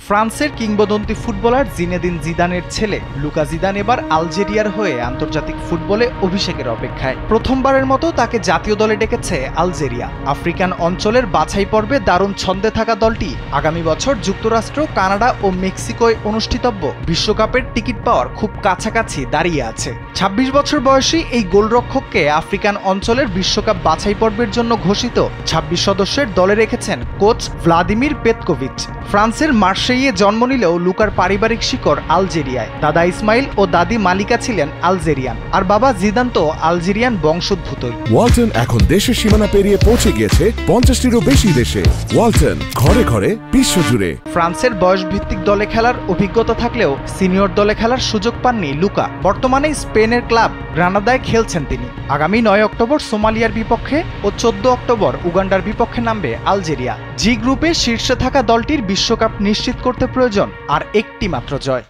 ফ্রান্সের কিংবদন্তি footballer Zinedine জিদানের ছেলে লুকা জিদান এবার আলজেরিয়ার হয়ে আন্তর্জাতিক ফুটবলে অভিষেকের অপেক্ষায়। প্রথমবারের মতো তাকে জাতীয় দলে ডেকেছে আলজেরিয়া। আফ্রিকান অঞ্চলের বাছাই পর্বে দারুণ ছন্দে থাকা দলটি আগামী বছর যুক্তরাষ্ট্র, কানাডা ও মেক্সিকোয় অনুষ্ঠিতব্য বিশ্বকাপের টিকিট পাওয়ার খুব কাছাকাছি দাঁড়িয়ে আছে। ২৬ বছর বয়সী এই গোলরক্ষককে আফ্রিকান অঞ্চলের বিশ্বকাপ বাছাই পর্বের জন্য ঘোষিত ২৬ সদস্যের দলে রেখেছেন কোচ ভ্লাদিমির পেতকোভিচ। ফ্রান্সের মার্শেইয়ে জন্ম নিলেও লুকার পারিবারিক শিকড় আলজেরিয়ায়। দাদা ইসমাইল ও দাদি মালিকা ছিলেন আলজেরিয়ান, আর বাবা জিদান তো আলজেরিয়ান বংশোদ্ভূতই। ওয়ালটন এখন দেশের সীমানা পেরিয়ে পৌঁছে গিয়েছে ৫০টিরও বেশি দেশে। ওয়ালটন, ঘরে ঘরে বিশ্বজুড়ে। ফ্রান্সের বয়সভিত্তিক দলে খেলার অভিজ্ঞতা থাকলেও সিনিয়র দলে খেলার সুযোগ পাননি লুকা। বর্তমানে স্পেনের ক্লাব গ্রানাদায় খেলছেন তিনি। আগামী ৯ অক্টোবর সোমালিয়ার বিপক্ষে ও ১৪ অক্টোবর উগান্ডার বিপক্ষে নামবে আলজেরিয়া। জি গ্রুপে শীর্ষে থাকা দলটির বিশ্বকাপ নিশ্চিত করতে প্রয়োজন আর একটি মাত্র জয়।